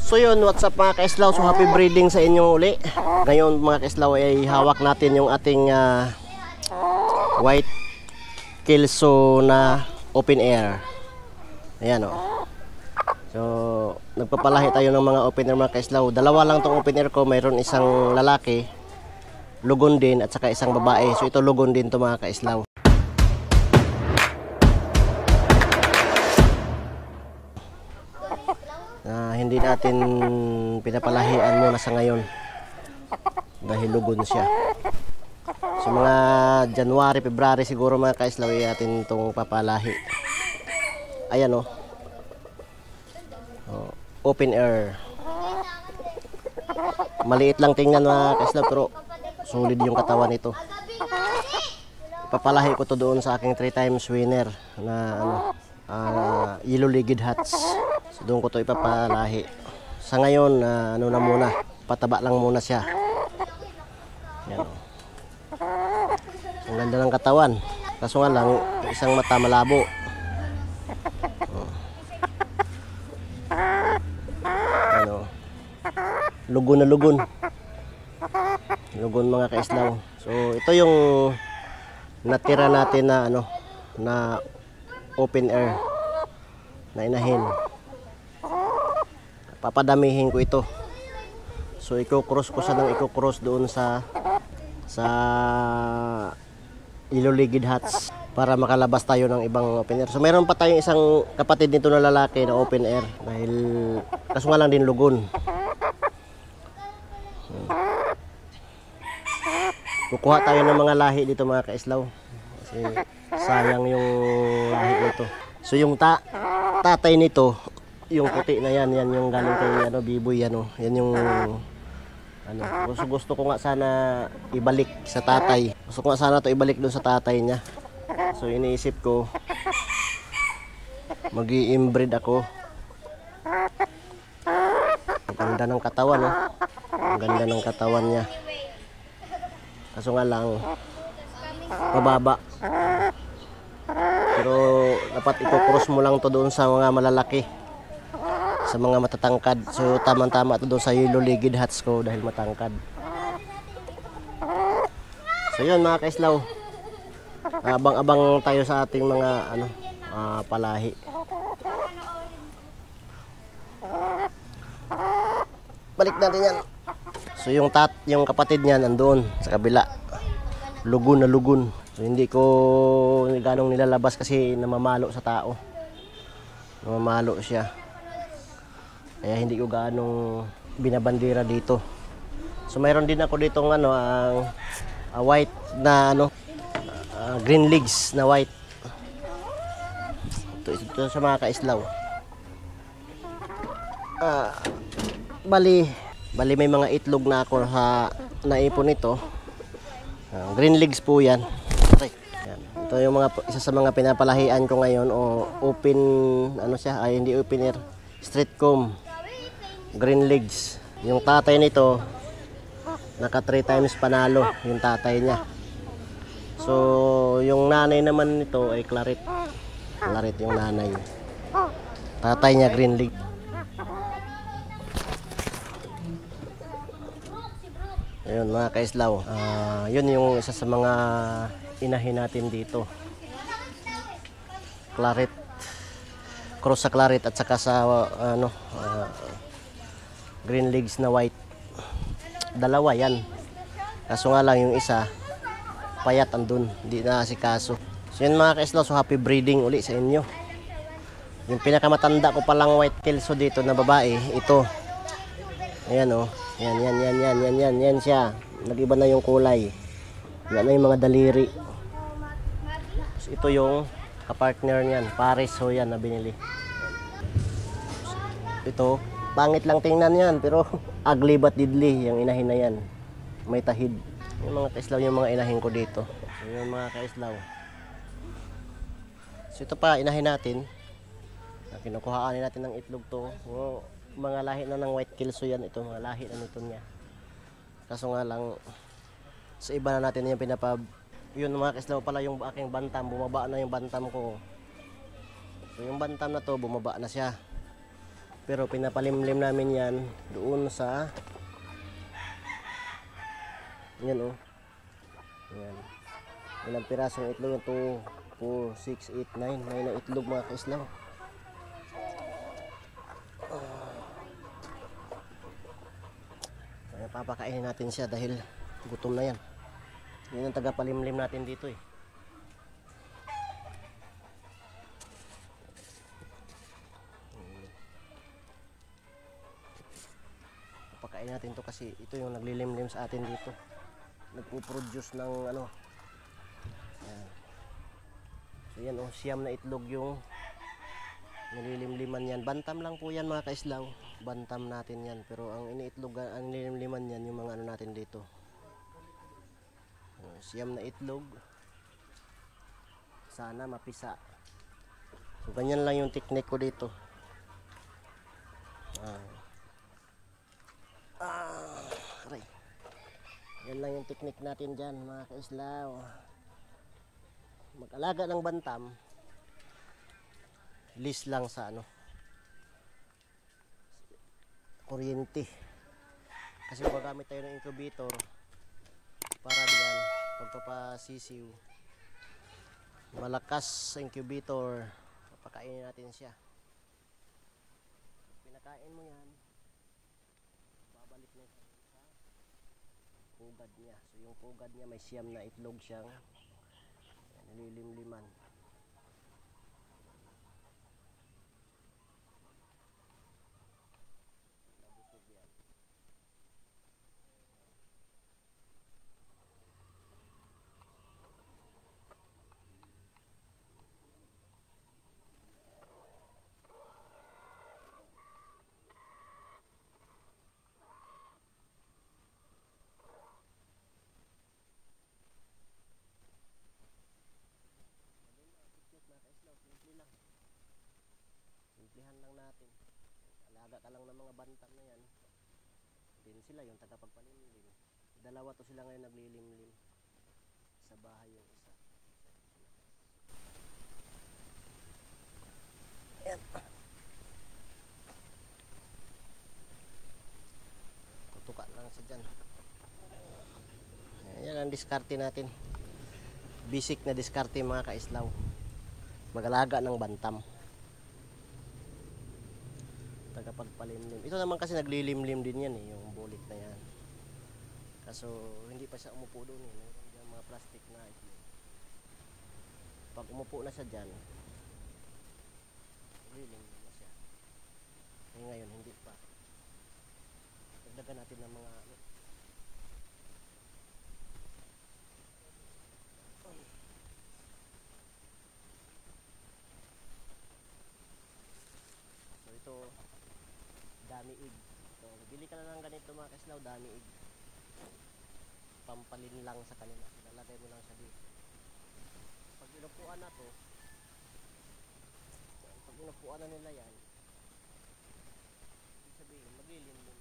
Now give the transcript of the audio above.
So yun, what's up mga kaislaw? So happy breeding sa inyo uli. Ngayon mga kaislaw ay hawak natin yung ating white kelso na open air. Ayan o. So nagpapalahi tayo ng mga open air mga kaislaw. Dalawa lang tong open air ko. Mayroon isang lalaki, lugon din, at saka isang babae. So ito lugon din to mga kaislaw. Hindi natin pinapalahian muna sa ngayon dahil lugon siya. So mga January, February siguro mga kaislaw ay atin itong papalahi. Ayan o. Open air. Maliit lang tingnan mga kaislaw pero solid yung katawan nito. Papalahi ko to doon sa aking 3 times winner na yellow-legged hats. So doon ko to ipapalahi. Sa ngayon, ano na muna, pataba lang muna siya. Yan. Ang ganda ng katawan. Kaso nga lang, isang mata malabo. Ano, lugon na lugon. Lugon mga kaislaw. So ito yung natira natin na na open air na inahin. Papadamihin ko ito. So i-cross ko siya ng i-cross doon sa yellow-legged hats para makalabas tayo ng ibang open air. So meron pa tayong isang kapatid nito na lalaki na open air dahil kaso nga lang din lugon. Kukuha tayo ng mga lahi dito mga kaislaw kasi sayang yung lahi nito. So yung tatay nito, yung puti na yan yung galing kay Biboy yan yung gusto ko nga sana ibalik sa tatay. Gusto ko nga sana to ibalik doon sa tatay niya. So iniisip ko magi-inbreed ako. Ang ganda ng katawan Ang ganda ng katawan niya. Kaso nga lang mababa. Pero dapat i-cross mo lang to doon sa mga malalaki, sa mga matatangkad. So tamang-tama to doon sa yellow-legged hats ko dahil matangkad. So yun mga kaislaw, abang-abang tayo sa ating mga palahi. Balik natin yan. So yung kapatid niya nandoon sa kabila, lugon na lugon. So hindi ko ganong nilalabas kasi namamalo sa tao. Namamalo siya. Kaya hindi ko ganong binabandera dito. So mayroon din ako ditong ang white na green legs na white. Ito sa mga kaislaw. Bali may mga itlog na ako naipon nito. Green legs po yan. Yan. Ito yung isa sa mga pinapalahian ko ngayon open siya, hindi open air, straight comb, green legs. Yung tatay nito naka 3 times panalo yung tatay niya. So yung nanay naman nito ay claret yung nanay. Tatay niya green leg. Ayun mga kaislaw, yun yung isa sa mga inahin natin dito. Claret, cross sa claret at saka sa green legs na white. Dalawa yan. Kaso nga lang yung isa payat andun, hindi na asikaso. So yun mga kaislaw, so happy breeding uli sa inyo. Yung pinakamatanda ko palang white kelso dito na babae, ito. Ayan yan siya. Nag-iba na yung kulay. Yan na yung mga daliri. So, ito yung kapartner niyan, pares yan na binili. Ito, pangit lang tingnan yan pero ugly but deadly yung inahin na yan. May tahid. Yung mga kaislaw yung mga inahin ko dito. So yung mga kaislaw. So ito pa inahin natin. Kinukuhaan natin ng itlog to. Mga lahi na ng white kelso yan. Ito mga lahi na nito niya. Kaso nga lang sa iba na natin yung yun mga kaislaw pala yung aking bantam. Bumaba na yung bantam ko. So yung bantam na to bumaba na siya. Pero pinapalimlim namin yan doon sa yan oh. Yan. Ilang pirasong itlog, 2, 4, 6, 8, 9. May na itlog mga kaislaw. Kaya papakainin natin siya dahil gutom na yan. Yan ang tagapalimlim natin dito eh. Papakainin natin to kasi ito yung naglilimlim sa atin dito. Nagpo-produce ng ano. Yan. So yan oh, siyam na itlog yung nililimliman yan. Bantam lang po yan mga kaislaw. Bantam natin yan. Pero ang iniitlog, ang nililimliman yan yung mga ano natin dito. Siyam na itlog. Sana mapisa. So ganyan lang yung technique ko dito. Aray. Yan lang yung technique natin dyan mga kaislaw. Mag-alaga ng bantam. List lang sa ano kuryente. Kasi magamit tayo ng incubator para diyan pagpapasisiw. Malakas sa incubator. Papakainin natin siya. Pinakain mo yan, babalik na siya sa pugad niya. So yung pugad niya may siyam na itlog siyang nililimliman. Nabusog yan. Simple lang. Simplihan lang natin. Alaga ka lang ng mga bantam na yan. Din sila yung tagapagpalimlim. Dalawa to sila ngayon naglilimlim. Sa bahay yung isa. Ayan. Tutuka lang sa dyan. Ayan ang diskarte natin. Basic na diskarte mga kaislaw. Mag-alaga ng bantam. Tagapagpalimlim. Ito naman kasi naglilimlim din yan eh, yung bulik na yan. Kaso hindi pa siya umupo doon eh. Meron dyan mga plastic na itlog. Pag umupo na siya dyan, naglilimlim na siya. Eh ngayon hindi pa. Dagdagan natin ng mga ano. So ito, dami ig. So bili ka na lang ganito mga kaislaw, dami ig. Pampalin lang sa kanila. Lalagay mo lang siya dito. Pag inupuan na to, pag inupuan na nila yan, ibig sabihin, maglilimlim